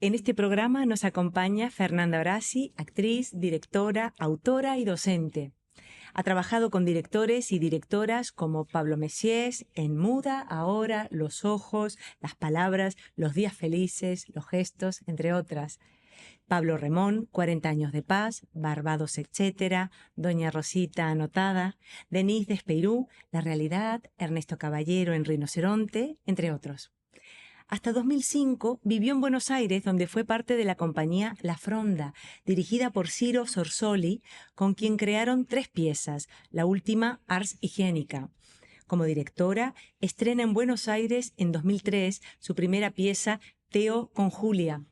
En este programa nos acompaña Fernanda Brasi, actriz, directora, autora y docente. Ha trabajado con directores y directoras como Pablo Messiés en Muda, Ahora, Los Ojos, Las Palabras, Los Días Felices, Los Gestos, entre otras. Pablo Remón, 40 años de paz, Barbados, etcétera, Doña Rosita anotada, Denise Despeirú, La Realidad, Ernesto Caballero en Rinoceronte, entre otros. Hasta 2005 vivió en Buenos Aires, donde fue parte de la compañía La Fronda, dirigida por Ciro Sorsoli, con quien crearon 3 piezas, la última Ars Higiénica. Como directora, estrena en Buenos Aires en 2003 su primera pieza Teo con Julia.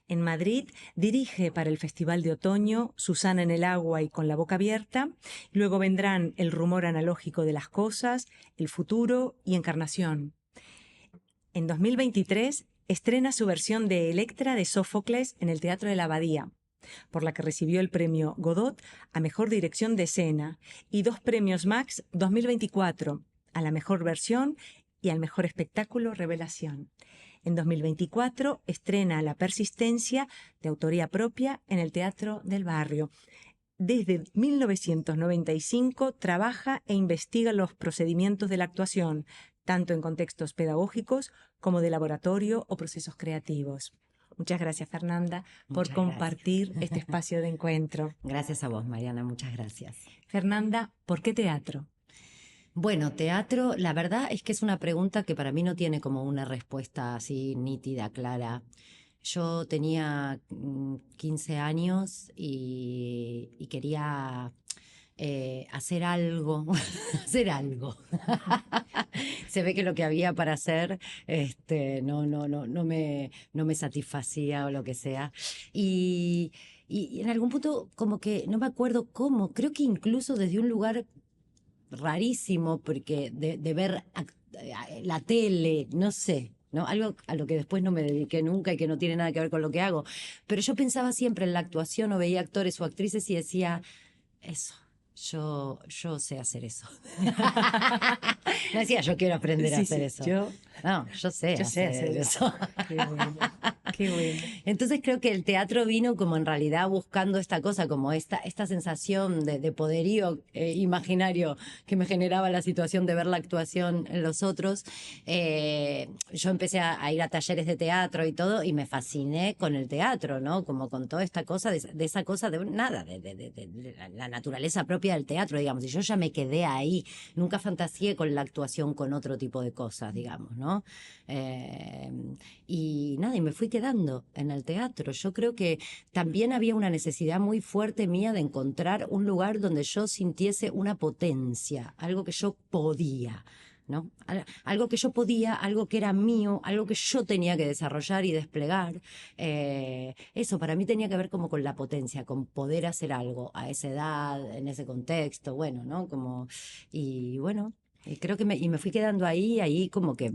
En Madrid dirige para el Festival de Otoño Susana en el agua y Con la boca abierta. Luego vendrán El rumor analógico de las cosas, El futuro y Encarnación. En 2023 estrena su versión de Electra de Sófocles en el Teatro de la Abadía, por la que recibió el premio Godot a Mejor Dirección de Escena y 2 premios Max 2024, a la Mejor Versión y al Mejor Espectáculo Revelación. En 2024 estrena La Persistencia, de autoría propia, en el Teatro del Barrio. Desde 1995 trabaja e investiga los procedimientos de la actuación, tanto en contextos pedagógicos como de laboratorio o procesos creativos. Muchas gracias, Fernanda, por compartir este espacio de encuentro. Gracias a vos, Mariana, muchas gracias. Fernanda, ¿por qué teatro? Bueno, teatro, la verdad es que es una pregunta que para mí no tiene como una respuesta así nítida, clara. Yo tenía 15 años y quería hacer algo, hacer algo. Se ve que lo que había para hacer no me satisfacía o lo que sea. Y en algún punto como que no me acuerdo cómo, creo que incluso desde un lugar rarísimo, porque de ver la tele, no sé, ¿no? Algo a lo que después no me dediqué nunca y que no tiene nada que ver con lo que hago. Pero yo pensaba siempre en la actuación o veía actores o actrices y decía, eso. Yo sé hacer eso. No decía, yo quiero aprender a hacer eso. No, yo sé hacer eso. Qué bueno, qué bueno. Entonces creo que el teatro vino como en realidad buscando esta cosa, como esta sensación de poderío imaginario que me generaba la situación de ver la actuación en los otros. Yo empecé a ir a talleres de teatro y todo y me fasciné con el teatro, ¿no? Como con toda esta cosa, de esa cosa de nada, de la naturaleza propia del teatro, digamos. Y yo ya me quedé ahí, nunca fantaseé con la actuación con otro tipo de cosas, digamos, ¿no? Y nada, y me fui quedando en el teatro. Yo creo que también había una necesidad muy fuerte mía de encontrar un lugar donde yo sintiese una potencia, algo que yo podía, ¿no? Algo que yo podía, algo que era mío, algo que yo tenía que desarrollar y desplegar. Eso para mí tenía que ver como con la potencia, con poder hacer algo a esa edad, en ese contexto, bueno, ¿no? Como, y bueno, y creo que me fui quedando ahí como que,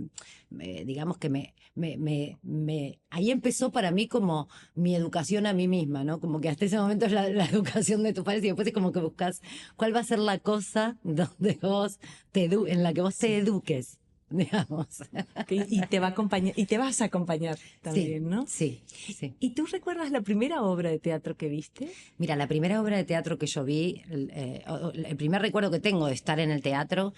digamos que ahí empezó para mí como mi educación a mí misma, ¿no? Como que hasta ese momento es la educación de tus padres y después es como que buscas cuál va a ser la cosa donde vos en la que vos te eduques, digamos. Y te va a acompañar, y te vas a acompañar también, Sí, ¿no? sí. ¿Y tú recuerdas la primera obra de teatro que viste? Mira, la primera obra de teatro que yo vi, el primer recuerdo que tengo de estar en el teatro,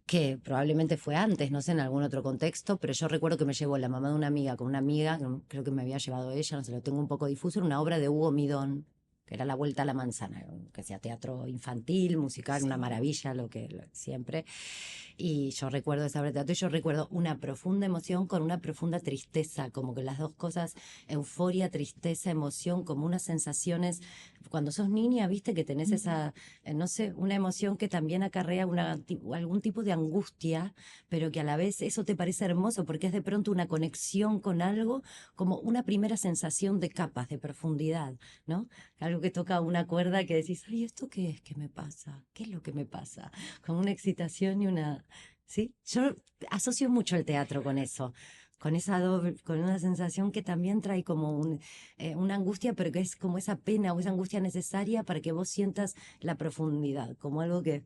que probablemente fue antes, no sé, en algún otro contexto, pero yo recuerdo que me llevó la mamá de una amiga con una amiga, que creo que me había llevado ella, no sé, lo tengo un poco difuso, era una obra de Hugo Midón, que era La Vuelta a la Manzana, que sea teatro infantil, musical, una maravilla, siempre. Y yo recuerdo esa obra de teatro y yo recuerdo una profunda emoción con una profunda tristeza, como que las dos cosas, euforia, tristeza, emoción, como unas sensaciones. Cuando sos niña, viste que tenés esa, no sé, una emoción que también acarrea algún tipo de angustia, pero que a la vez eso te parece hermoso porque es de pronto una conexión con algo, como una primera sensación de capas, de profundidad, ¿no? Algo que toca una cuerda que decís, ay, ¿esto qué es? ¿Qué me pasa? ¿Qué es lo que me pasa? Con una excitación y una... ¿Sí? Yo asocio mucho el teatro con eso, con esa con una sensación que también trae como una angustia, pero que es como esa pena o esa angustia necesaria para que vos sientas la profundidad, como algo que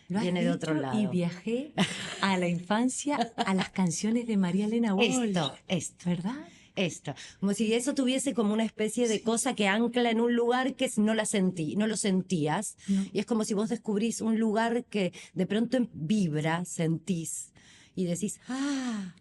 viene de otro lado. Y viajé a la infancia, a las canciones de María Elena Walsh. Esto, ¿Verdad? Esto, como si eso tuviese como una especie de cosa que ancla en un lugar que no no lo sentías. No. Y es como si vos descubrís un lugar que de pronto vibra, sentís y decís, Mira,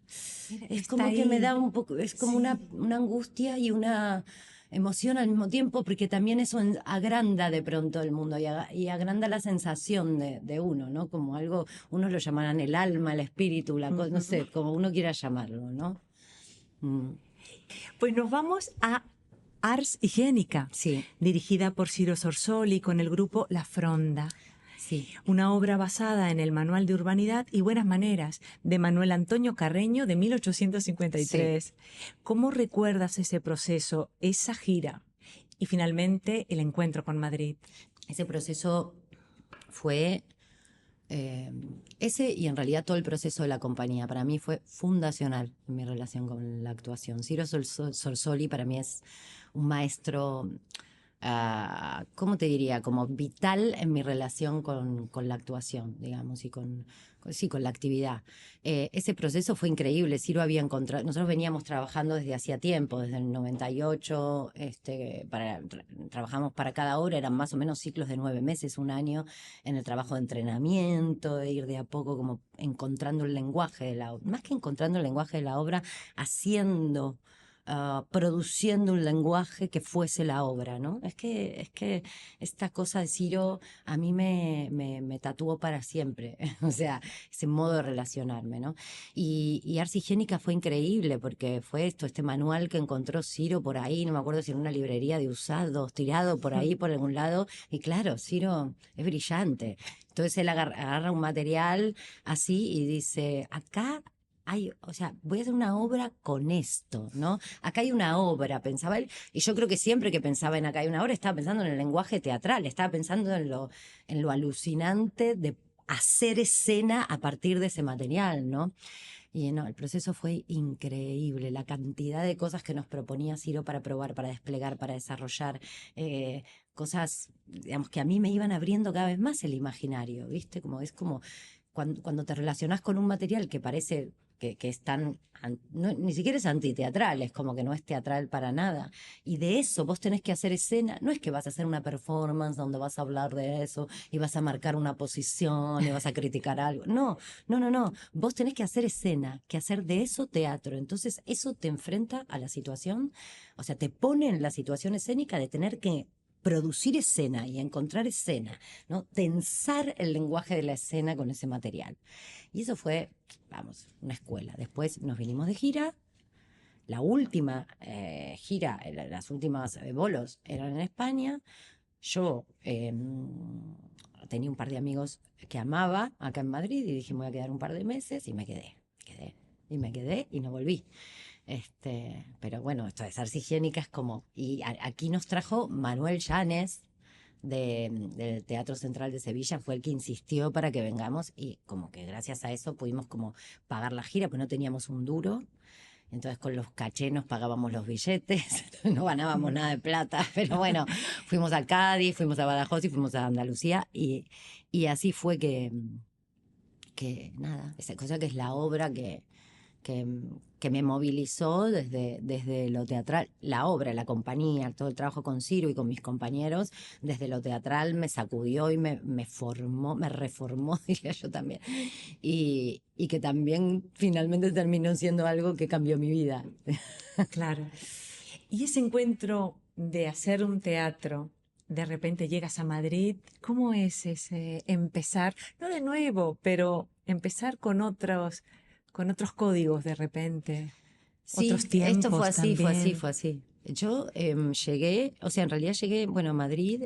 es está como que me ahí. da un poco, es como Sí. una angustia y una emoción al mismo tiempo, porque también eso agranda de pronto el mundo y agranda la sensación de uno, ¿no? Como algo, unos lo llamarán el alma, el espíritu, no Ujú. sé, como uno quiera llamarlo, ¿no? Mm. Pues nos vamos a Ars Higiénica, Sí, dirigida por Ciro Sorsoli con el grupo La Fronda. sí, Una obra basada en el Manual de Urbanidad y Buenas Maneras de Manuel Antonio Carreño de sí. 1853. ¿Cómo recuerdas ese proceso, esa gira y finalmente el encuentro con Madrid? Ese proceso fue, eh, ese y en realidad todo el proceso de la compañía para mí fue fundacional en mi relación con la actuación. Ciro Sorsoli para mí es un maestro, ¿cómo te diría? Como vital en mi relación con la actuación, digamos, y sí, con la actividad. Ese proceso fue increíble. Ciro había encontrado, nosotros veníamos trabajando desde hacía tiempo, desde el 98, trabajamos para cada obra, eran más o menos ciclos de 9 meses, un año, en el trabajo de entrenamiento, de ir de a poco como encontrando el lenguaje de la obra, más que encontrando el lenguaje de la obra, haciendo, produciendo un lenguaje que fuese la obra, ¿no? Es que esta cosa de Ciro a mí me tatuó para siempre, o sea, ese modo de relacionarme, ¿no? Y Ars Higiénica fue increíble porque fue este manual que encontró Ciro por ahí, no me acuerdo si en una librería de usados, tirado por ahí, por algún lado, y claro, Ciro es brillante. Entonces él agarra un material así y dice, acá o sea, voy a hacer una obra con esto, ¿no? Acá hay una obra, pensaba él, y yo creo que siempre que pensaba en acá hay una obra, estaba pensando en el lenguaje teatral, estaba pensando en lo alucinante de hacer escena a partir de ese material, ¿no? Y no, el proceso fue increíble, la cantidad de cosas que nos proponía Ciro para probar, para desplegar, para desarrollar, cosas, digamos, que a mí me iban abriendo cada vez más el imaginario, ¿viste? Como es como cuando te relacionás con un material que parece que es tan, ni siquiera es antiteatral, es como que no es teatral para nada. Y de eso vos tenés que hacer escena, no es que vas a hacer una performance donde vas a hablar de eso y vas a marcar una posición y vas a criticar algo. No, no, no, no. Vos tenés que hacer escena, que hacer de eso teatro. Entonces eso te enfrenta a la situación, o sea, te pone en la situación escénica de tener que producir escena y encontrar escena, ¿no? Tensar el lenguaje de la escena con ese material. Y eso fue, vamos, una escuela. Después nos vinimos de gira. La última gira, las últimas bolos eran en España. Yo tenía un par de amigos que amaba acá en Madrid y dije, me voy a quedar un par de meses y me quedé y no volví. Pero bueno, esto de Ars Higiénica es como, y aquí nos trajo Manuel Llanes del Teatro Central de Sevilla, fue el que insistió para que vengamos y como que gracias a eso pudimos como pagar la gira, pues no teníamos un duro. Entonces con los caché nos pagábamos los billetes, no ganábamos nada de plata, pero bueno, fuimos a Cádiz, fuimos a Badajoz y fuimos a Andalucía y así fue que nada, esa cosa que es la obra que, que me movilizó desde lo teatral, la obra, la compañía, todo el trabajo con Ciro y con mis compañeros, desde lo teatral me sacudió y me formó, me reformó, diría yo también, y que también finalmente terminó siendo algo que cambió mi vida. Claro. Y ese encuentro de hacer un teatro, de repente llegas a Madrid, ¿cómo es ese empezar? No de nuevo, pero empezar con otros códigos de repente, otros Sí, esto fue tiempos así, fue así, también. fue así. Yo llegué, o sea, en realidad llegué, bueno, a Madrid,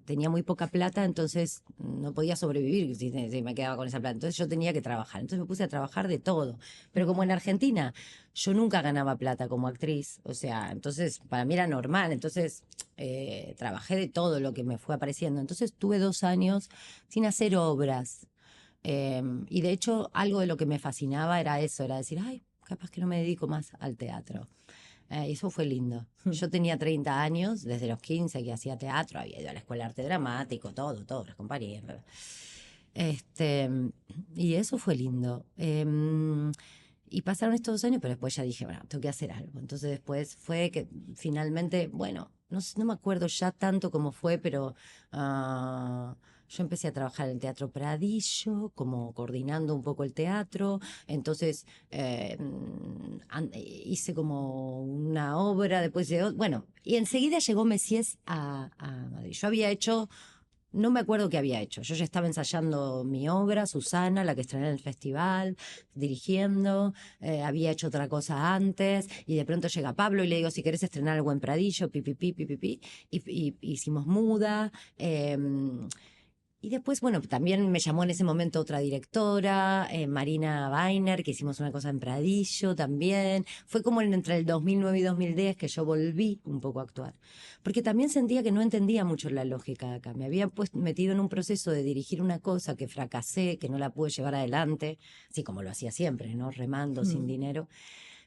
tenía muy poca plata, entonces no podía sobrevivir si me quedaba con esa plata. Entonces yo tenía que trabajar. Entonces me puse a trabajar de todo. Pero como en Argentina yo nunca ganaba plata como actriz, o sea, entonces para mí era normal. Entonces trabajé de todo lo que me fue apareciendo. Entonces tuve 2 años sin hacer obras. Y de hecho, algo de lo que me fascinaba era eso, era decir, ay, capaz que no me dedico más al teatro. Y eso fue lindo. Yo tenía 30 años, desde los 15 que hacía teatro, había ido a la escuela de arte dramático, todo, las compañías. Este, y eso fue lindo. Y pasaron estos 2 años, pero después ya dije, bueno, tengo que hacer algo. Entonces después fue que finalmente, bueno, no me acuerdo ya tanto cómo fue, pero yo empecé a trabajar en el Teatro Pradillo, como coordinando un poco el teatro. Entonces hice como una obra, después llegó, bueno, y enseguida llegó Messies a Madrid. Yo había hecho no me acuerdo qué había hecho. Yo ya estaba ensayando mi obra, Susana, la que estrené en el festival, dirigiendo, había hecho otra cosa antes, y de pronto llega Pablo y le digo, si querés estrenar algo en Pradillo, y hicimos Muda. Y después, bueno, también me llamó en ese momento otra directora, Marina Weiner, que hicimos una cosa en Pradillo también. Fue como entre el 2009 y 2010 que yo volví un poco a actuar. Porque también sentía que no entendía mucho la lógica de acá. Me había metido en un proceso de dirigir una cosa que fracasé, que no la pude llevar adelante, así como lo hacía siempre, ¿no? Remando, sin dinero.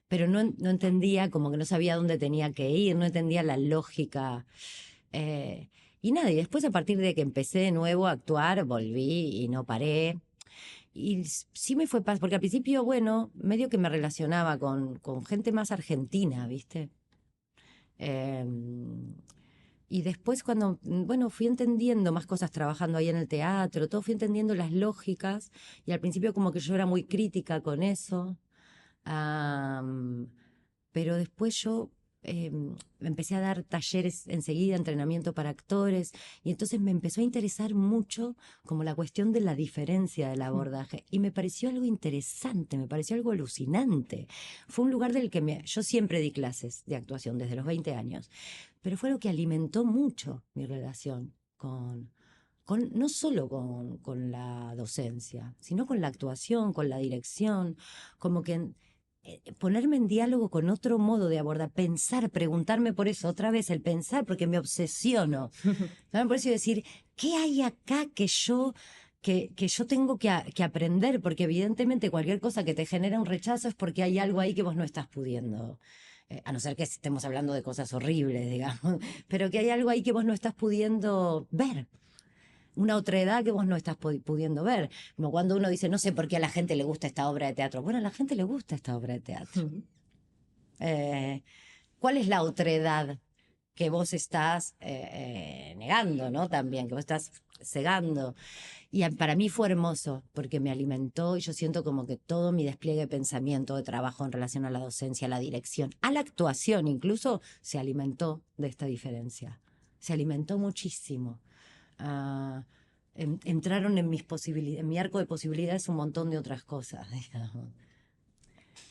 Pero no entendía, como que no sabía dónde tenía que ir, no entendía la lógica. Y nada, y después a partir de que empecé de nuevo a actuar, volví y no paré. Y sí me fue paz, porque al principio, bueno, medio que me relacionaba con gente más argentina, ¿viste? Y después cuando, bueno, fui entendiendo más cosas trabajando ahí en el teatro, todo fui entendiendo las lógicas, y al principio como que yo era muy crítica con eso. Pero después yo empecé a dar talleres enseguida, entrenamiento para actores, y entonces me empezó a interesar mucho como la cuestión de la diferencia del abordaje, y me pareció algo interesante, me pareció algo alucinante. Fue un lugar del que yo siempre di clases de actuación desde los 20 años, pero fue lo que alimentó mucho mi relación no solo con la docencia, sino con la actuación, con la dirección, como que ponerme en diálogo con otro modo de abordar, pensar, preguntarme por eso, otra vez el pensar, porque me obsesiono. ¿Saben? Por eso decir, ¿qué hay acá que yo tengo que aprender? Porque evidentemente cualquier cosa que te genera un rechazo es porque hay algo ahí que vos no estás pudiendo. A no ser que estemos hablando de cosas horribles, digamos, pero que hay algo ahí que vos no estás pudiendo ver, una otra edad que vos no estás pudiendo ver. Como cuando uno dice, no sé por qué a la gente le gusta esta obra de teatro. Bueno, a la gente le gusta esta obra de teatro. Eh, ¿Cuál es la otredad que vos estás negando, ¿no? También, que vos estás cegando. Y para mí fue hermoso, porque me alimentó y yo siento como que todo mi despliegue de pensamiento, de trabajo en relación a la docencia, a la dirección, a la actuación incluso, se alimentó de esta diferencia. Se alimentó muchísimo. Entraron en en mi arco de posibilidades un montón de otras cosas, digamos.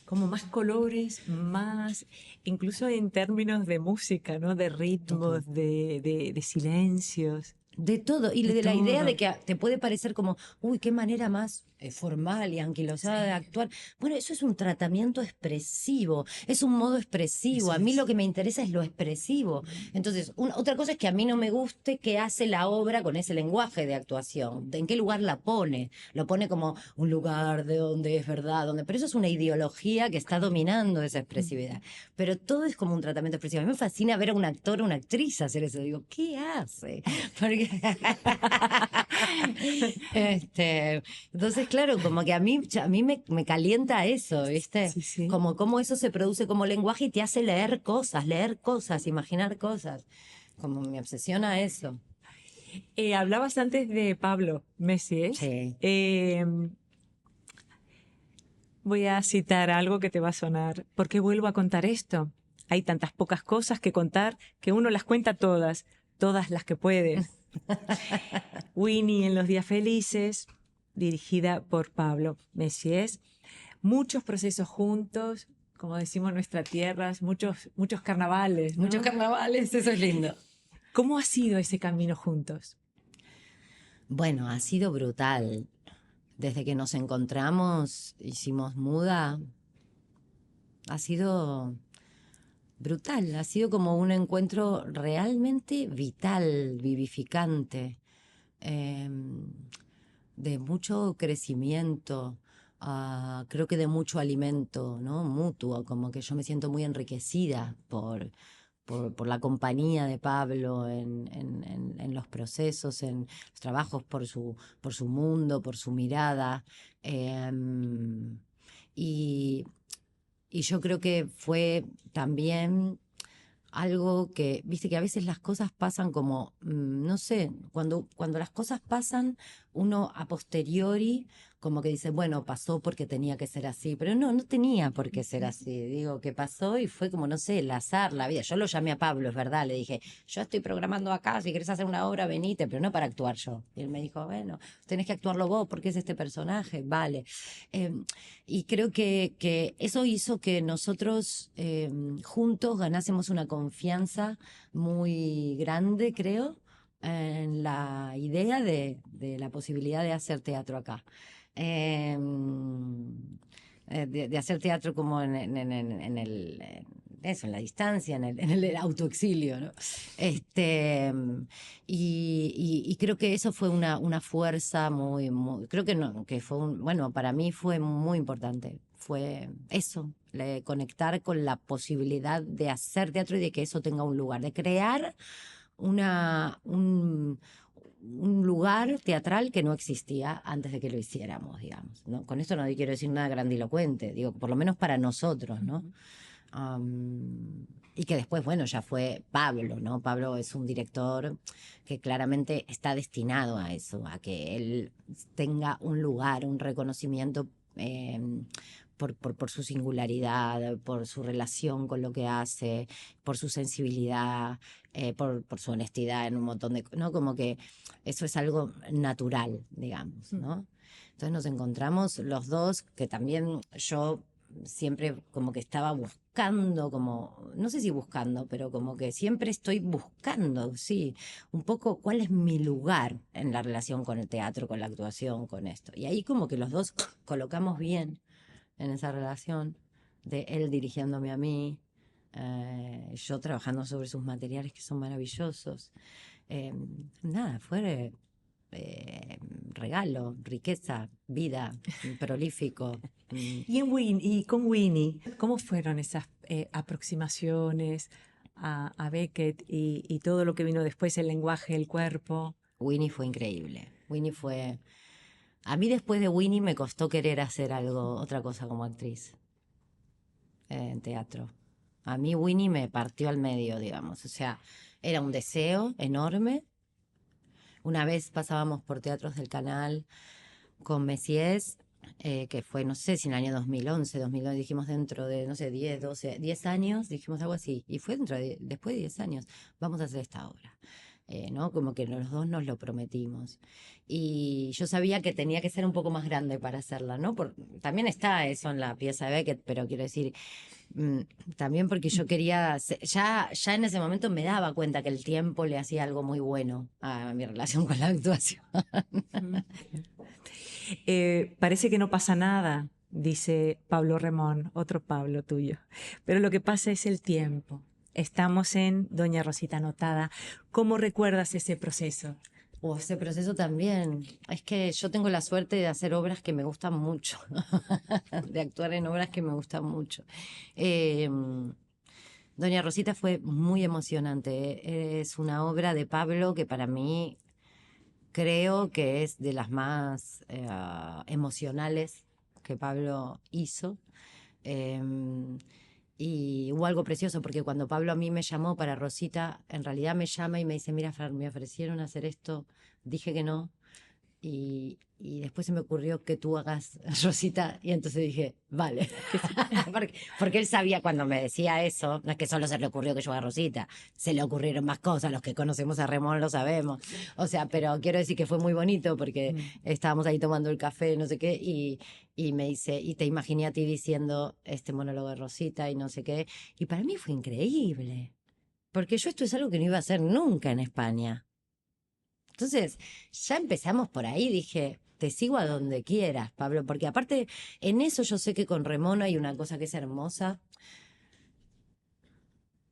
Como más colores, más, incluso en términos de música, ¿no? De ritmos, de silencios. De todo, y De de la idea todo. de que te puede parecer como, uy, qué manera más formal y anquilosada de actuar. Bueno, eso es un tratamiento expresivo, es un modo expresivo. Eso A mí lo es. que me interesa es lo expresivo. Entonces, otra cosa es que a mí no me guste qué hace la obra con ese lenguaje de actuación, en qué lugar la pone. Lo pone como un lugar de donde es verdad, pero eso es una ideología que está dominando esa expresividad. Pero todo es como un tratamiento expresivo. A mí me fascina ver a un actor o una actriz hacer eso. Digo, ¿qué hace? Porque entonces, claro, como que a mí me calienta eso, ¿viste? Sí, sí. Como cómo eso se produce como lenguaje y te hace leer cosas, imaginar cosas. Como me obsesiona eso. Hablabas antes de Pablo Messies. Sí. Voy a citar algo que te va a sonar. ¿Por qué vuelvo a contar esto? Hay tantas pocas cosas que contar que uno las cuenta todas, todas las que puede. Winnie en los días felices, dirigida por Pablo Messies. Muchos procesos juntos, como decimos en nuestras tierras, muchos carnavales, ¿no? Muchos carnavales, eso es lindo. ¿Cómo ha sido ese camino juntos? Bueno, ha sido brutal. Desde que nos encontramos, hicimos Muda, ha sido brutal, ha sido como un encuentro realmente vital, vivificante, eh, de mucho crecimiento, creo que de mucho alimento, ¿no? Mutuo, como que yo me siento muy enriquecida por la compañía de Pablo en los procesos, en los trabajos, por su mundo, por su mirada. Y Y yo creo que fue también algo que, viste que a veces las cosas pasan como, no sé, cuando las cosas pasan, uno a posteriori como que dice, bueno, pasó porque tenía que ser así, pero no tenía por qué ser así. Digo, que pasó y fue como, no sé, el azar, la vida. Yo lo llamé a Pablo, es verdad, le dije, yo estoy programando acá, si querés hacer una obra, venite, pero no para actuar yo. Y él me dijo, bueno, tenés que actuarlo vos porque es este personaje, vale. Eh, y creo que eso hizo que nosotros juntos ganásemos una confianza muy grande, creo, en la idea de la posibilidad de hacer teatro acá. Eh, de hacer teatro como en el... eso, en la distancia, en el autoexilio, ¿no? Y creo que eso fue una fuerza creo que no, que fue bueno, para mí fue muy importante. Fue eso, conectar con la posibilidad de hacer teatro y de que eso tenga un lugar, de crear una, un lugar teatral que no existía antes de que lo hiciéramos, digamos, ¿no? Con esto no quiero decir nada grandilocuente, digo, por lo menos para nosotros, ¿no? Y que después, bueno, ya fue Pablo, ¿no? Pablo es un director que claramente está destinado a eso, a que él tenga un lugar, un reconocimiento por su singularidad, por su relación con lo que hace, por su sensibilidad, por su honestidad en un montón de... ¿no? Como que eso es algo natural, digamos, ¿no? Entonces nos encontramos los dos, que también yo siempre como que estaba buscando, como, no sé si buscando, pero como que siempre estoy buscando, sí, un poco cuál es mi lugar en la relación con el teatro, con la actuación, con esto. Y ahí como que los dos colocamos bien en esa relación, de él dirigiéndome a mí, yo trabajando sobre sus materiales que son maravillosos. Nada, fue regalo, riqueza, vida, prolífico. Y con Winnie, ¿cómo fueron esas aproximaciones a Beckett y todo lo que vino después, el lenguaje, el cuerpo? Winnie fue increíble. Winnie fue... A mí después de Winnie me costó querer hacer algo, otra cosa como actriz en teatro. A mí Winnie me partió al medio, digamos. O sea, era un deseo enorme. Una vez pasábamos por teatros del canal con Messies, que fue, no sé si en el año 2011, 2012, dijimos dentro de, no sé, 10, 12, 10 años, dijimos algo así. Y fue después de 10 años, vamos a hacer esta obra. ¿No? Como que los dos nos lo prometimos. Y yo sabía que tenía que ser un poco más grande para hacerla, ¿no? También está eso en la pieza de Beckett, pero quiero decir, mm, también porque yo quería, ya en ese momento me daba cuenta que el tiempo le hacía algo muy bueno a mi relación con la actuación. Parece que no pasa nada, dice Pablo Remón, otro Pablo tuyo, pero lo que pasa es el tiempo. Estamos en Doña Rosita Anotada. ¿Cómo recuerdas ese proceso? O ese proceso también. Es que yo tengo la suerte de hacer obras que me gustan mucho, de actuar en obras que me gustan mucho. Eh, Doña Rosita fue muy emocionante. Es una obra de Pablo que para mí creo que es de las más emocionales que Pablo hizo. Y hubo algo precioso porque cuando Pablo a mí me llamó para Rosita, en realidad me llama y me dice, mira, Fran, me ofrecieron hacer esto, dije que no, y después se me ocurrió que tú hagas Rosita y entonces dije, vale, porque él sabía cuando me decía eso, no es que solo se le ocurrió que yo haga Rosita, se le ocurrieron más cosas, los que conocemos a Remón lo sabemos, o sea, pero quiero decir que fue muy bonito porque estábamos ahí tomando el café, no sé qué, y me dice, y te imaginé a ti diciendo este monólogo de Rosita y no sé qué, y para mí fue increíble, porque yo esto es algo que no iba a hacer nunca en España. Entonces, ya empezamos por ahí, dije, te sigo a donde quieras, Pablo, porque aparte, en eso yo sé que con Remón hay una cosa que es hermosa,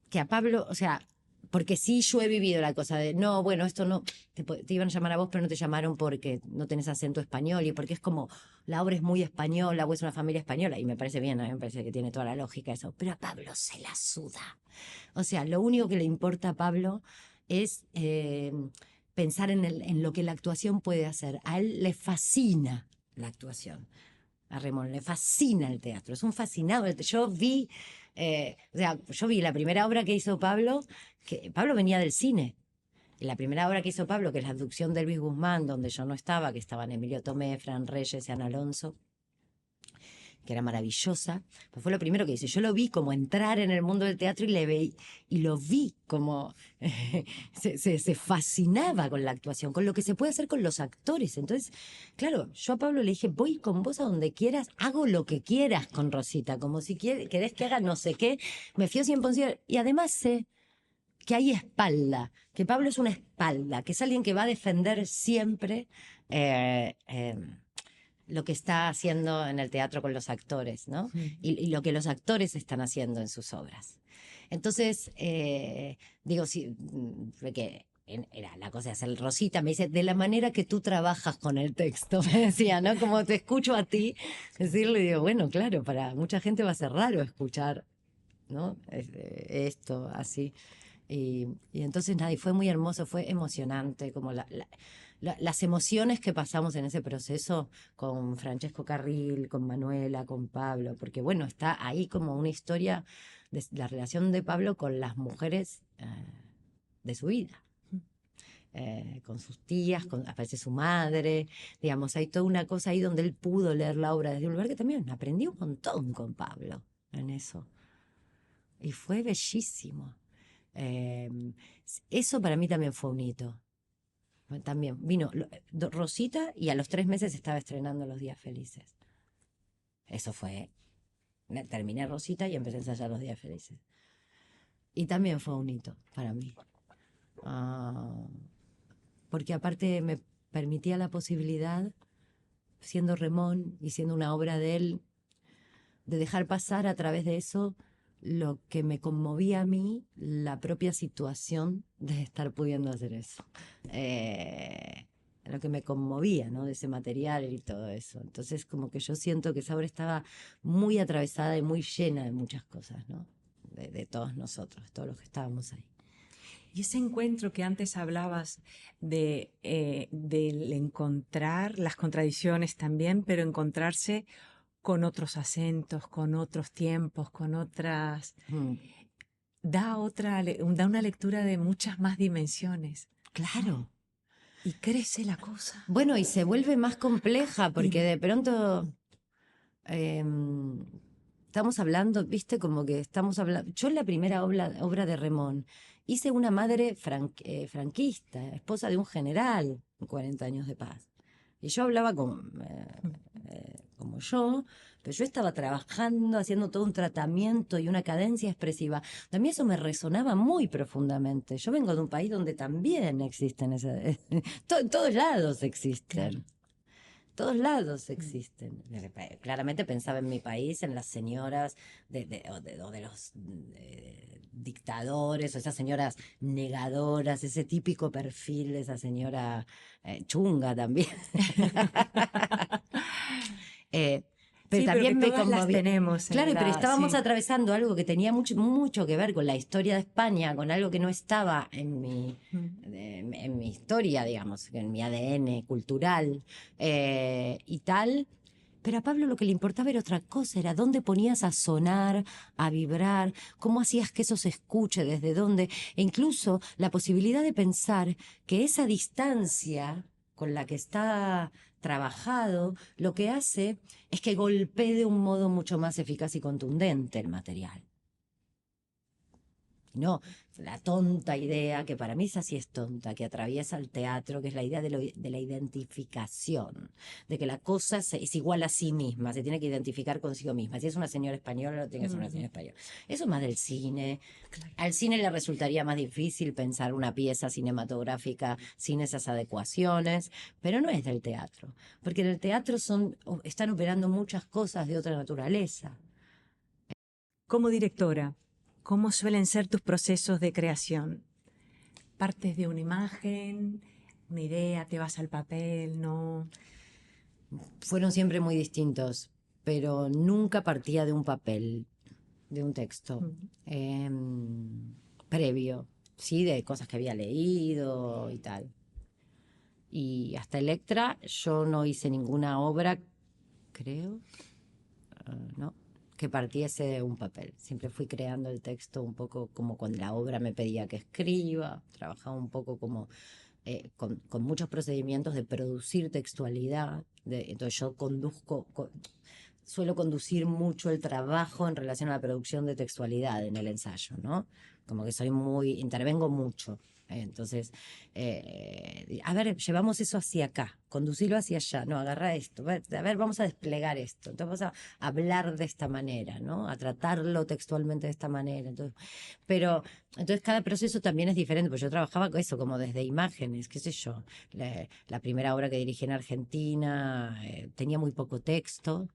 que a Pablo, o sea, porque sí yo he vivido la cosa de, no, bueno, esto no, te iban a llamar a vos, pero no te llamaron porque no tenés acento español y porque es como, la obra es muy española, o es una familia española, y me parece bien, a mí me parece que tiene toda la lógica eso, pero a Pablo se la suda. O sea, lo único que le importa a Pablo es pensar en lo que la actuación puede hacer. A él le fascina la actuación. a Remón, le fascina el teatro, es un fascinado. Yo vi la primera obra que hizo Pablo, que Pablo venía del cine. Y la primera obra que hizo Pablo, que es La abducción de Luis Guzmán, donde yo no estaba, que estaban Emilio Tomé, Fran Reyes y Ana Alonso, que era maravillosa, pues fue lo primero que hice. Yo lo vi como entrar en el mundo del teatro y lo vi como se fascinaba con la actuación, con lo que se puede hacer con los actores. Entonces, claro, yo a Pablo le dije, voy con vos a donde quieras, hago lo que quieras con Rosita, como si querés que haga no sé qué. Me fío 100%. Y además sé que hay espalda, que Pablo es una espalda, que es alguien que va a defender siempre eh, eh, lo que está haciendo en el teatro con los actores, ¿no? Y lo que los actores están haciendo en sus obras. Entonces, digo, sí, que era la cosa de hacer Rosita, me dice, de la manera que tú trabajas con el texto, me decía, ¿no? Como te escucho a ti decirle, digo, bueno, claro, para mucha gente va a ser raro escuchar, ¿no? Esto, así. Y entonces nada, y fue muy hermoso, fue emocionante, como las emociones que pasamos en ese proceso con Francesco Carril, con Manuela, con Pablo, porque bueno, está ahí como una historia de la relación de Pablo con las mujeres de su vida. Con sus tías, aparece su madre, digamos, hay toda una cosa ahí donde él pudo leer la obra desde un lugar que también aprendí un montón con Pablo en eso. Y fue bellísimo. Eh, Eso para mí también fue un hito. También vino Rosita y a los 3 meses estaba estrenando Los Días Felices. Eso fue. Terminé Rosita y empecé a ensayar Los Días Felices. Y también fue un hito para mí. Ah, porque aparte me permitía la posibilidad, siendo Remón y siendo una obra de él, de dejar pasar a través de eso lo que me conmovía a mí, la propia situación de estar pudiendo hacer eso. Lo que me conmovía, ¿no? De ese material y todo eso. Entonces, como que yo siento que esa obra estaba muy atravesada y muy llena de muchas cosas, ¿no? De todos nosotros, todos los que estábamos ahí. Y ese encuentro que antes hablabas del encontrar las contradicciones también, pero encontrarse con otros acentos, con otros tiempos, con otras... Da una lectura de muchas más dimensiones. Claro. Y crece la cosa. Bueno, y se vuelve más compleja porque de pronto estamos hablando, viste, como que estamos hablando. Yo en la primera obra de Remón hice una madre franquista, esposa de un general en 40 años de paz. Y yo hablaba como yo, pero yo estaba trabajando, haciendo todo un tratamiento y una cadencia expresiva. A mí eso me resonaba muy profundamente. Yo vengo de un país donde también existen esas... en todos lados existen. Claro. Todos lados existen. Claramente pensaba en mi país, en las señoras o de los dictadores, o esas señoras negadoras, ese típico perfil de esa señora chunga también. Pero Sí, pero que también me todas las conmovió. tenemos Claro, en pero estábamos sí. atravesando algo que tenía mucho que ver con la historia de España, con algo que no estaba en mi historia, digamos, en mi ADN cultural y tal. Pero a Pablo lo que le importaba era otra cosa, era dónde ponías a sonar, a vibrar, cómo hacías que eso se escuche, desde dónde, e incluso la posibilidad de pensar que esa distancia con la que está trabajado, lo que hace es que golpee de un modo mucho más eficaz y contundente el material. No, la tonta idea, que para mí esa sí es tonta, que atraviesa el teatro, que es la idea de la identificación, de que la cosa es igual a sí misma, se tiene que identificar consigo misma. Si es una señora española, tiene que ser una señora española. Eso es más del cine. Claro. Al cine le resultaría más difícil pensar una pieza cinematográfica sin esas adecuaciones, pero no es del teatro, porque en el teatro están operando muchas cosas de otra naturaleza. Como directora, ¿cómo suelen ser tus procesos de creación? ¿Partes de una imagen, una idea, te vas al papel, no? Fueron siempre muy distintos, pero nunca partía de un papel, de un texto previo, sí, de cosas que había leído y tal. Y hasta Electra yo no hice ninguna obra creo, ¿no? Que partiese de un papel. Siempre fui creando el texto un poco como cuando la obra me pedía que escriba, trabajaba un poco como con muchos procedimientos de producir textualidad. Entonces yo suelo conducir mucho el trabajo en relación a la producción de textualidad en el ensayo, ¿no? Como que intervengo mucho. Entonces, a ver, llevamos eso hacia acá, conducirlo hacia allá, no, agarra esto, a ver, vamos a desplegar esto, entonces vamos a hablar de esta manera, ¿no? A tratarlo textualmente de esta manera. Entonces cada proceso también es diferente, porque yo trabajaba con eso, como desde imágenes, qué sé yo. La primera obra que dirigí en Argentina tenía muy poco texto,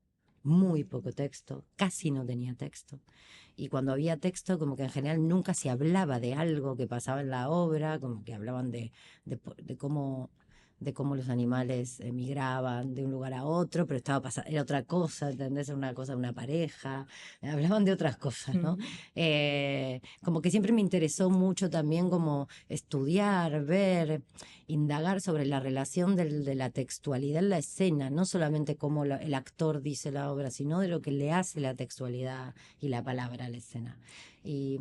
casi no tenía texto. Y cuando había texto, como que en general nunca se hablaba de algo que pasaba en la obra, como que hablaban de cómo los animales migraban de un lugar a otro, pero era otra cosa, ¿entendés? Era una cosa de una pareja, hablaban de otras cosas, ¿no? Como que siempre me interesó mucho también como estudiar, ver, indagar sobre la relación de la textualidad en la escena, no solamente cómo el actor dice la obra, sino de lo que le hace la textualidad y la palabra a la escena. Y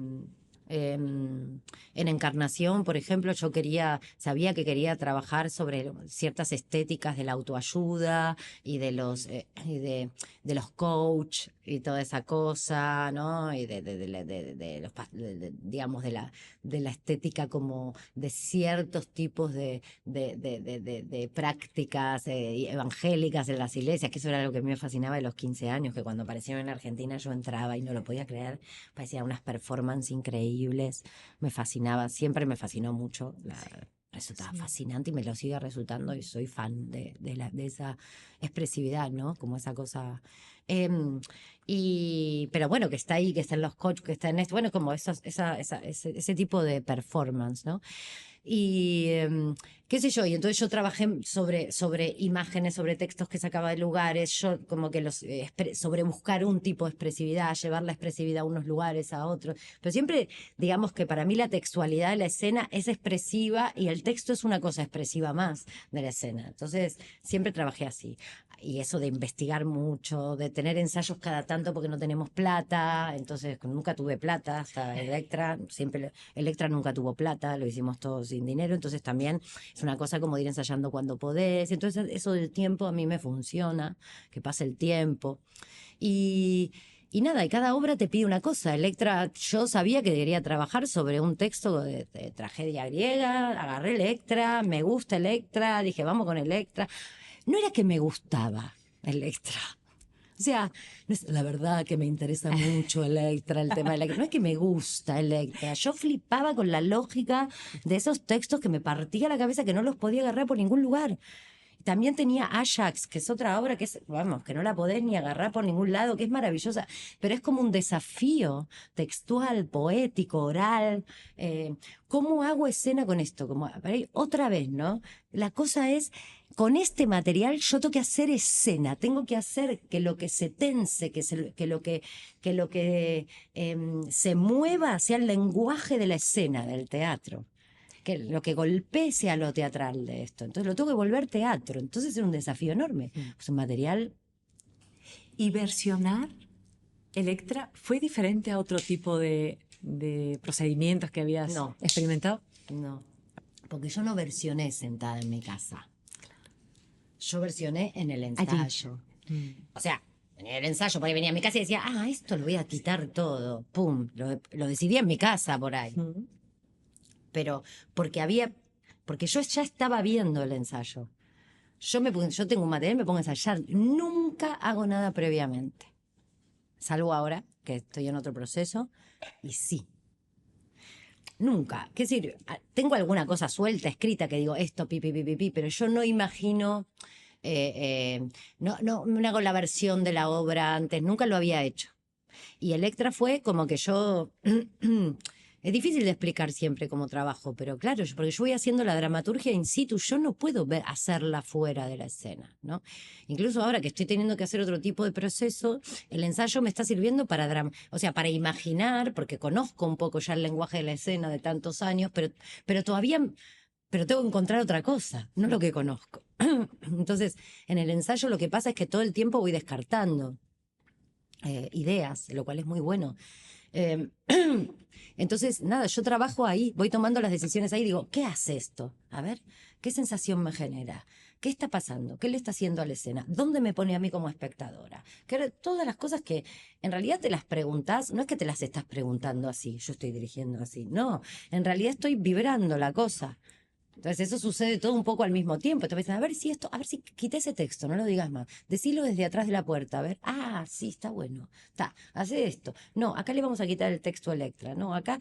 en Encarnación, por ejemplo, sabía que quería trabajar sobre ciertas estéticas de la autoayuda y de los coach y toda esa cosa, ¿no? Y digamos, de la estética como de ciertos tipos de prácticas evangélicas en las iglesias, que eso era lo que a mí me fascinaba de los 15 años, que cuando aparecieron en Argentina yo entraba y no lo podía creer, parecían unas performances increíbles, me fascinaba, siempre me fascinó mucho, resultaba fascinante y me lo sigue resultando y soy fan de esa expresividad, ¿no? Como esa cosa. Pero bueno, que está ahí, que está en los coaches, que está en esto, bueno, como ese tipo de performance, ¿no? Y qué sé yo, y entonces yo trabajé sobre imágenes, sobre textos que sacaba de lugares, yo como que sobre buscar un tipo de expresividad, llevar la expresividad a unos lugares, a otros, pero siempre digamos que para mí la textualidad de la escena es expresiva y el texto es una cosa expresiva más de la escena, entonces siempre trabajé así. Y eso de investigar mucho, de tener ensayos cada tanto porque no tenemos plata, entonces nunca tuve plata hasta Electra nunca tuvo plata, lo hicimos todo sin dinero, entonces también es una cosa como de ir ensayando cuando podés, entonces eso del tiempo a mí me funciona, que pase el tiempo. Y nada, y cada obra te pide una cosa. Electra, yo sabía que quería trabajar sobre un texto de tragedia griega, agarré Electra, me gusta Electra, dije, vamos con Electra. No era que me gustaba Electra. O sea, la verdad que me interesa mucho Electra, el tema de Electra. No es que me gusta Electra. Yo flipaba con la lógica de esos textos que me partía la cabeza, que no los podía agarrar por ningún lugar. También tenía Ajax, que es otra obra que vamos, que no la podés ni agarrar por ningún lado, que es maravillosa, pero es como un desafío textual, poético, oral. ¿Cómo hago escena con esto? Otra vez, ¿no? La cosa es, con este material yo tengo que hacer escena, tengo que hacer que lo que se tense, que lo que se mueva sea el lenguaje de la escena, del teatro. Que lo que golpee sea lo teatral de esto. Entonces lo tengo que volver teatro. Entonces es un desafío enorme. Es un material. ¿Y versionar Electra fue diferente a otro tipo de procedimientos que habías experimentado? No, porque yo no versioné sentada en mi casa. Yo versioné en el ensayo. O sea, en el ensayo, por ahí venía a mi casa y decía, esto lo voy a quitar todo. Pum, lo decidí en mi casa por ahí. Pero porque yo ya estaba viendo el ensayo. Yo tengo un material y me pongo a ensayar. Nunca hago nada previamente. Salvo ahora, que estoy en otro proceso, y sí. Nunca. ¿Qué decir? Tengo alguna cosa suelta, escrita, que digo esto, pero yo no imagino, no hago la versión de la obra antes, nunca lo había hecho. Y Electra fue como que yo... Es difícil de explicar siempre cómo trabajo, pero claro, porque yo voy haciendo la dramaturgia in situ, yo no puedo hacerla fuera de la escena, ¿no? Incluso ahora que estoy teniendo que hacer otro tipo de proceso, el ensayo me está sirviendo para imaginar, porque conozco un poco ya el lenguaje de la escena de tantos años, pero tengo que encontrar otra cosa, no lo que conozco. Entonces, en el ensayo lo que pasa es que todo el tiempo voy descartando ideas, lo cual es muy bueno. Eh, entonces, nada, yo trabajo ahí, voy tomando las decisiones ahí, digo, ¿qué hace esto? A ver, ¿qué sensación me genera? ¿Qué está pasando? ¿Qué le está haciendo a la escena? ¿Dónde me pone a mí como espectadora? Todas las cosas que en realidad te las preguntas, no es que te las estás preguntando así, yo estoy dirigiendo así, no, en realidad estoy vibrando la cosa. Entonces eso sucede todo un poco al mismo tiempo. Entonces, a ver si esto, a ver si quité ese texto, no lo digas más. Decilo desde atrás de la puerta, a ver, sí, está bueno. Está, hace esto. No, acá le vamos a quitar el texto a Electra. No, acá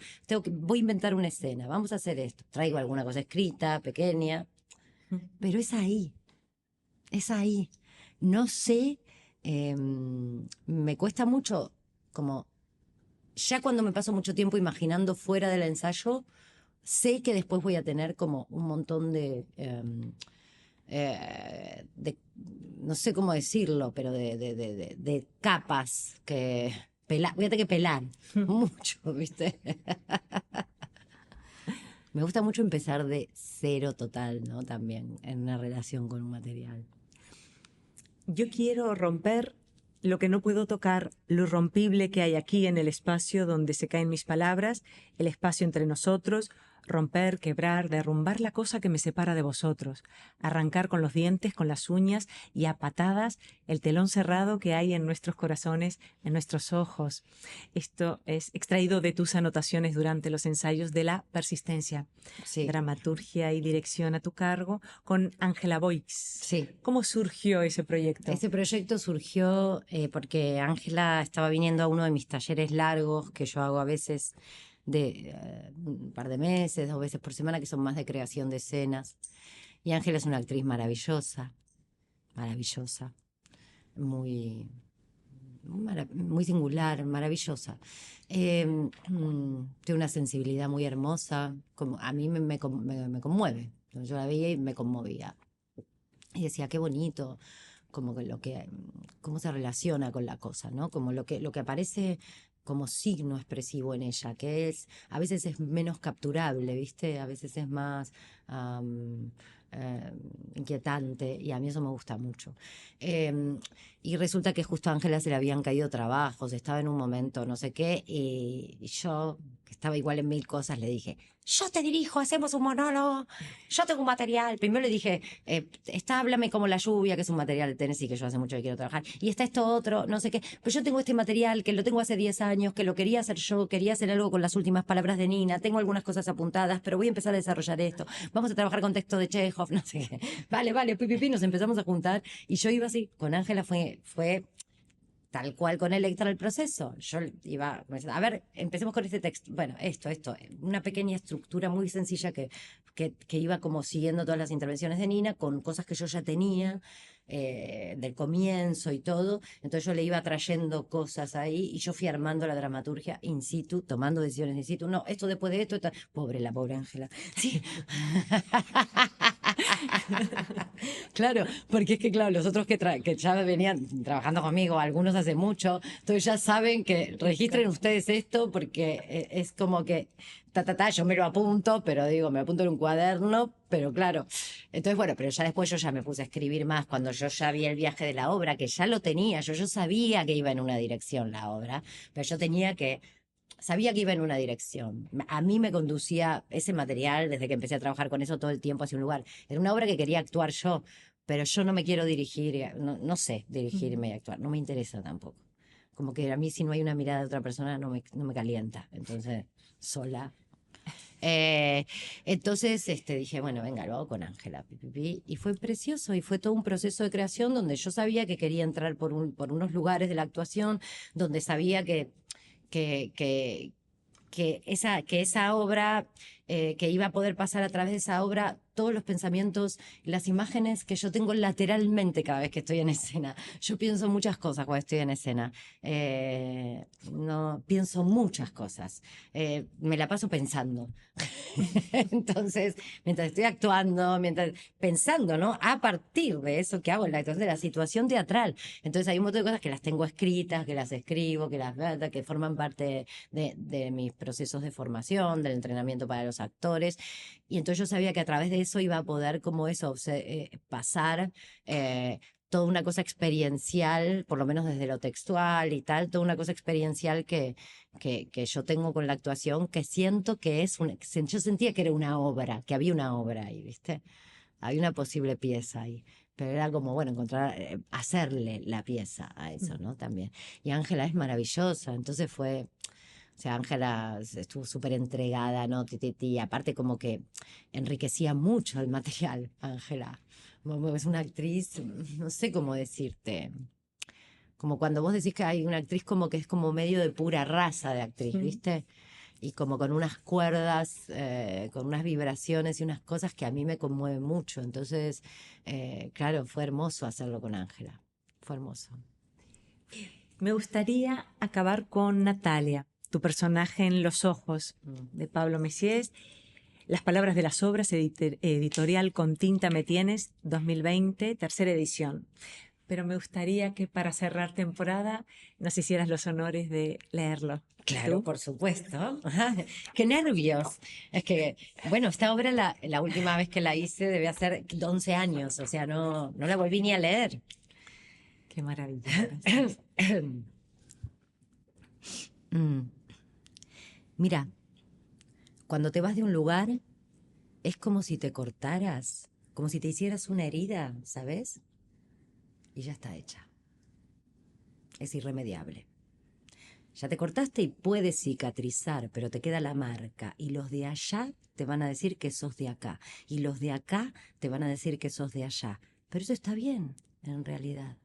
voy a inventar una escena, vamos a hacer esto. Traigo alguna cosa escrita, pequeña, pero es ahí, es ahí. No sé, me cuesta mucho, como, ya cuando me paso mucho tiempo imaginando fuera del ensayo, sé que después voy a tener como un montón no sé cómo decirlo, pero de capas que voy a tener que pelar mucho, ¿viste? Me gusta mucho empezar de cero total, ¿no? También en una relación con un material. Yo quiero romper lo que no puedo tocar, lo irrompible que hay aquí en el espacio donde se caen mis palabras, el espacio entre nosotros, romper, quebrar, derrumbar la cosa que me separa de vosotros, arrancar con los dientes, con las uñas y a patadas el telón cerrado que hay en nuestros corazones, en nuestros ojos. Esto es extraído de tus anotaciones durante los ensayos de La Persistencia. Sí. Dramaturgia y dirección a tu cargo con Ángela Boix. Sí. ¿Cómo surgió ese proyecto? Ese proyecto surgió porque Ángela estaba viniendo a uno de mis talleres largos que yo hago a veces de un par de meses, 2 veces por semana, que son más de creación de escenas. Y Ángela es una actriz maravillosa, maravillosa, muy singular, maravillosa. Tiene una sensibilidad muy hermosa, como a mí me conmueve. Yo la veía y me conmovía. Y decía, qué bonito, como que cómo se relaciona con la cosa, ¿no? Como lo que aparece como signo expresivo en ella, que a veces es menos capturable, ¿viste? A veces es más inquietante, y a mí eso me gusta mucho. Y resulta que justo a Ángela se le habían caído trabajos, estaba en un momento, no sé qué, y yo, que estaba igual en 1000 cosas, le dije, yo te dirijo, hacemos un monólogo, yo tengo un material. Primero le dije, háblame como La lluvia, que es un material de Tennessee que yo hace mucho que quiero trabajar, y está esto otro, no sé qué, pero yo tengo este material que lo tengo hace 10 años, que lo quería hacer yo, quería hacer algo con las últimas palabras de Nina, tengo algunas cosas apuntadas, pero voy a empezar a desarrollar esto, vamos a trabajar con texto de Chekhov, no sé qué. Vale, pipi, nos empezamos a juntar, y yo iba así, con Ángela fue tal cual con Electra el proceso. Yo iba, a ver, empecemos con este texto. Bueno, esto, una pequeña estructura muy sencilla que iba como siguiendo todas las intervenciones de Nina, con cosas que yo ya tenía del comienzo y todo. Entonces yo le iba trayendo cosas ahí y yo fui armando la dramaturgia in situ, tomando decisiones in situ. No, esto después de esto, pobre Ángela. Sí. Claro, porque es que, claro, los otros que ya venían trabajando conmigo, algunos hace mucho, entonces ya saben que registren ustedes esto, porque es como que, yo me lo apunto, pero digo, me apunto en un cuaderno, pero claro. Entonces, bueno, pero ya después yo ya me puse a escribir más, cuando yo ya vi el viaje de la obra, que ya lo tenía, yo sabía que iba en una dirección la obra, pero yo sabía que iba en una dirección. A mí me conducía ese material, desde que empecé a trabajar con eso todo el tiempo, hacia un lugar. Era una obra que quería actuar yo, pero yo no me quiero dirigir, no sé dirigirme y actuar, no me interesa tampoco. Como que a mí si no hay una mirada de otra persona no me calienta, entonces sola. Entonces dije, bueno, venga, lo hago con Ángela. Y fue precioso, y fue todo un proceso de creación donde yo sabía que quería entrar por unos lugares de la actuación, donde sabía que esa obra, que iba a poder pasar a través de esa obra todos los pensamientos, las imágenes que yo tengo lateralmente cada vez que estoy en escena. Yo pienso muchas cosas cuando estoy en escena. No, pienso muchas cosas. Me la paso pensando. Entonces, mientras estoy actuando, pensando, ¿no? A partir de eso que hago en la actuación, de la situación teatral. Entonces hay un montón de cosas que las tengo escritas, que las escribo, que forman parte de mis procesos de formación, del entrenamiento para los actores. Y entonces yo sabía que a través de eso iba a poder como eso, pasar toda una cosa experiencial, por lo menos desde lo textual y tal, toda una cosa experiencial que yo tengo con la actuación, que siento que yo sentía que era una obra, que había una obra ahí, ¿viste? Había una posible pieza ahí. Pero era como, bueno, hacerle la pieza a eso, ¿no? También. Y Ángela es maravillosa, entonces fue, o sea, Ángela estuvo súper entregada, ¿no? Aparte como que enriquecía mucho el material, Ángela. Es una actriz, no sé cómo decirte, como cuando vos decís que hay una actriz como que es como medio de pura raza de actriz, ¿viste? Y como con unas cuerdas, con unas vibraciones y unas cosas que a mí me conmueven mucho. Entonces, claro, fue hermoso hacerlo con Ángela, fue hermoso. Me gustaría acabar con Natalia, tu personaje en Los ojos, de Pablo Messiés. Las palabras de las obras, editorial Con tinta me tienes, 2020, tercera edición. Pero me gustaría que para cerrar temporada nos hicieras los honores de leerlo. Claro, ¿Tú? por supuesto. ¡Qué nervios! Es que, bueno, esta obra la última vez que la hice debe hacer 11 años, o sea, no la volví ni a leer. Qué maravilla. Gracias. Mira, cuando te vas de un lugar, es como si te cortaras, como si te hicieras una herida, ¿sabes? Y ya está hecha. Es irremediable. Ya te cortaste y puedes cicatrizar, pero te queda la marca. Y los de allá te van a decir que sos de acá. Y los de acá te van a decir que sos de allá. Pero eso está bien, en realidad.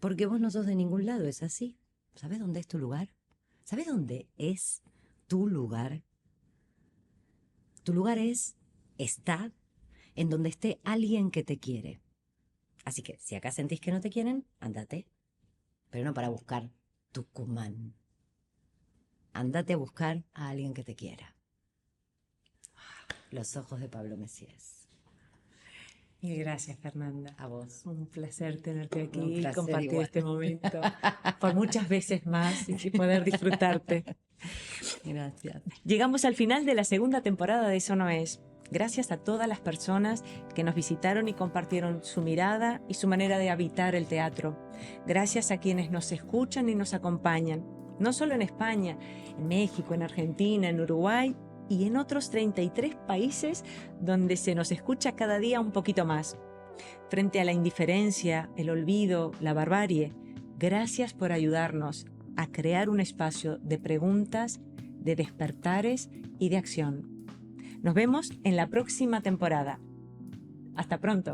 Porque vos no sos de ningún lado, es así. ¿Sabes dónde es tu lugar? ¿Sabes dónde es tu lugar? Tu lugar está en donde esté alguien que te quiere. Así que si acá sentís que no te quieren, andate. Pero no para buscar Tucumán. Andate a buscar a alguien que te quiera. Los ojos de Pablo Messiés. Y gracias, Fernanda. A vos. Un placer tenerte aquí Un y placer compartir igual. este momento por muchas veces más y poder disfrutarte. Gracias. Llegamos al final de la segunda temporada de Eso No Es. Gracias a todas las personas que nos visitaron y compartieron su mirada y su manera de habitar el teatro. Gracias a quienes nos escuchan y nos acompañan, no solo en España, en México, en Argentina, en Uruguay y en otros 33 países donde se nos escucha cada día un poquito más. Frente a la indiferencia, el olvido, la barbarie, gracias por ayudarnos a crear un espacio de preguntas, de despertares y de acción. Nos vemos en la próxima temporada. Hasta pronto.